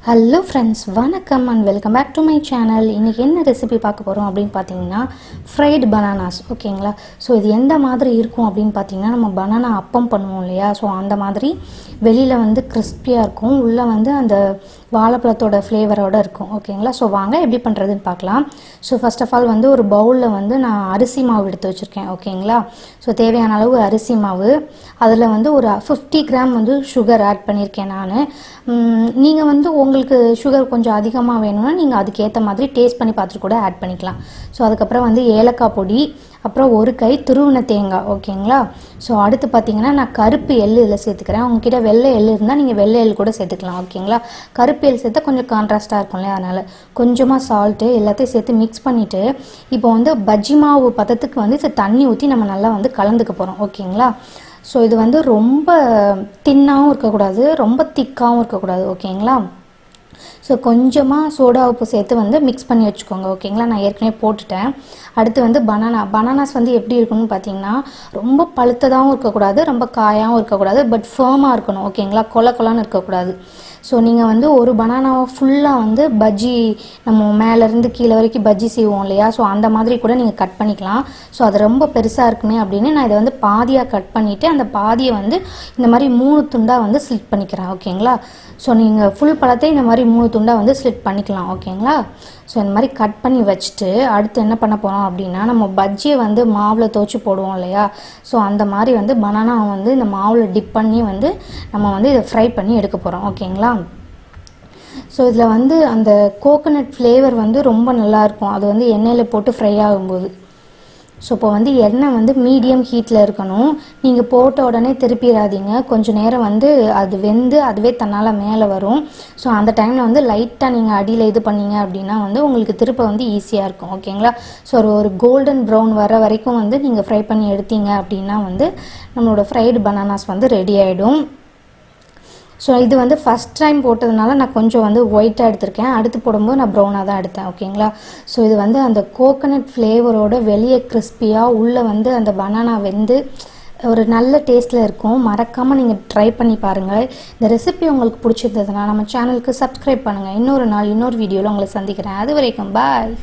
Hello friends, வணக்கம் and welcome back to my channel. இன்றைக்கி என்ன ரெசிபி பார்க்க போகிறோம் அப்படின்னு பார்த்தீங்கன்னா ஃப்ரைடு பனானாஸ். ஓகேங்களா? ஸோ இது எந்த மாதிரி இருக்கும் அப்படின்னு பார்த்தீங்கன்னா, நம்ம பனானா அப்பம் பண்ணுவோம் இல்லையா? ஸோ அந்த மாதிரி வெளியில் வந்து கிறிஸ்பியாக இருக்கும், உள்ளே வந்து அந்த வாழைப்பழத்தோட ஃப்ளேவரோடு இருக்கும். ஓகேங்களா? ஸோ வாங்க எப்படி பண்ணுறதுன்னு பார்க்கலாம். ஸோ ஃபர்ஸ்ட் ஆஃப் ஆல் வந்து ஒரு பவுலில் வந்து நான் அரிசி மாவு எடுத்து வச்சுருக்கேன். ஓகேங்களா? ஸோ தேவையான அளவு அரிசி மாவு, அதில் வந்து ஒரு 50 கிராம் வந்து சுகர் ஆட் பண்ணியிருக்கேன் நான். நீங்கள் வந்து உங்களுக்கு சுகர் கொஞ்சம் அதிகமாக வேணும்னா நீங்கள் அதுக்கேற்ற மாதிரி டேஸ்ட் பண்ணி பார்த்துட்டு கூட ஆட் பண்ணிக்கலாம். ஸோ அதுக்கப்புறம் வந்து ஏலக்காய் பொடி, அப்புறம் ஒரு கை துருவின தேங்காய். ஓகேங்களா? ஸோ அடுத்து பார்த்தீங்கன்னா நான் கருப்பு எள்ளு இதில் சேர்த்துக்கிறேன். உங்ககிட்ட வெள்ளை எள்ளு இருந்தால் நீங்கள் வெள்ளை எள்ளு கூட சேர்த்துக்கலாம். ஓகேங்களா? கருப்பு எள்ளு சேர்த்தா கொஞ்சம் கான்ட்ராஸ்ட்டாக இருக்கும் இல்லையா? அதனால் கொஞ்சமாக சால்ட்டு எல்லாத்தையும் சேர்த்து மிக்ஸ் பண்ணிவிட்டு இப்போ வந்து பஜ்ஜி மாவு பதத்துக்கு வந்து இது தண்ணி ஊற்றி நம்ம நல்லா வந்து கலந்துக்க போகிறோம். ஓகேங்களா? ஸோ இது வந்து ரொம்ப தின்னாகவும் இருக்கக்கூடாது, ரொம்ப திக்காகவும் இருக்கக்கூடாது. ஓகேங்களா? ஸோ கொஞ்சமாக சோடா உப்பு சேர்த்து வந்து மிக்ஸ் பண்ணி வச்சுக்கோங்க. ஓகேங்களா? நான் ஏற்கனவே போட்டுட்டேன். அடுத்து வந்து பனானாஸ் வந்து எப்படி இருக்கணும்னு பார்த்தீங்கன்னா, ரொம்ப பழுத்ததாகவும் இருக்கக்கூடாது, ரொம்ப காயாகவும் இருக்கக்கூடாது, பட் ஃபேர்மாக இருக்கணும். ஓகேங்களா? கொலன்னு இருக்கக்கூடாது. ஸோ நீங்கள் வந்து ஒரு பனானாவை ஃபுல்லாக வந்து பஜ்ஜி, நம்ம மேலேருந்து கீழே வரைக்கும் பஜ்ஜி செய்வோம் இல்லையா? ஸோ அந்த மாதிரி கூட நீங்கள் கட் பண்ணிக்கலாம். ஸோ அது ரொம்ப பெருசாக இருக்குமே அப்படின்னு நான் இதை வந்து பாதியாக கட் பண்ணிவிட்டு அந்த பாதியை வந்து இந்த மாதிரி 3 துண்டாக வந்து ஸ்லிட் பண்ணிக்கிறேன். ஓகேங்களா? ஸோ நீங்கள் ஃபுல் பழத்தை இந்த மாதிரி 3 துண்டாக வந்து ஸ்லிட் பண்ணிக்கலாம். ஓகேங்களா? ஸோ இந்த மாதிரி கட் பண்ணி வச்சுட்டு அடுத்து என்ன பண்ண போகிறோம் அப்படின்னா, நம்ம பஜ்ஜியை வந்து மாவில் துவச்சி போடுவோம் இல்லையா? ஸோ அந்த மாதிரி வந்து பனானாவை வந்து இந்த மாவில் டிப் பண்ணி வந்து நம்ம வந்து இதை ஃப்ரை பண்ணி எடுக்க போகிறோம். ஓகேங்களா? ஸோ இதில் வந்து அந்த கோகோனட் ஃப்ளேவர் வந்து ரொம்ப நல்லாயிருக்கும், அது வந்து எண்ணெயில் போட்டு ஃப்ரை ஆகும்போது. ஸோ இப்போ வந்து எண்ணெய் வந்து மீடியம் ஹீட்டில் இருக்கணும். நீங்கள் போட்ட உடனே திருப்பிடாதீங்க, கொஞ்சம் நேரம் வந்து அது வெந்து அதுவே தன்னால் மேலே வரும். ஸோ அந்த டைமில் வந்து லைட்டாக நீங்கள் அடியில் இது பண்ணீங்க அப்படின்னா வந்து உங்களுக்கு திருப்ப வந்து ஈஸியாக இருக்கும். ஓகேங்களா? ஸோ ஒரு கோல்டன் ப்ரௌன் வர வரைக்கும் வந்து நீங்கள் ஃப்ரை பண்ணி எடுத்தீங்க அப்படின்னா வந்து நம்மளோட ஃப்ரைடு பனானாஸ் வந்து ரெடி ஆகிடும். ஸோ இது வந்து ஃபஸ்ட் டைம் போட்டதுனால நான் கொஞ்சம் வந்து ஒயிட்டாக எடுத்திருக்கேன், அடுத்து போடும்போது நான் ப்ரௌனாக தான் எடுத்தேன். ஓகேங்களா? ஸோ இது வந்து அந்த கோகோனட் ஃப்ளேவரோட வெளியே கிறிஸ்பியாக, உள்ளே வந்து அந்த பனானா வெந்து ஒரு நல்ல டேஸ்ட்டில் இருக்கும். மறக்காமல் நீங்கள் ட்ரை பண்ணி பாருங்கள். இந்த ரெசிபி உங்களுக்கு பிடிச்சிருந்ததுன்னா நம்ம சேனலுக்கு சப்ஸ்கிரைப் பண்ணுங்கள். இன்னொரு நாள் இன்னொரு வீடியோவில் உங்களை சந்திக்கிறேன். அது வரைக்கும் பாய்.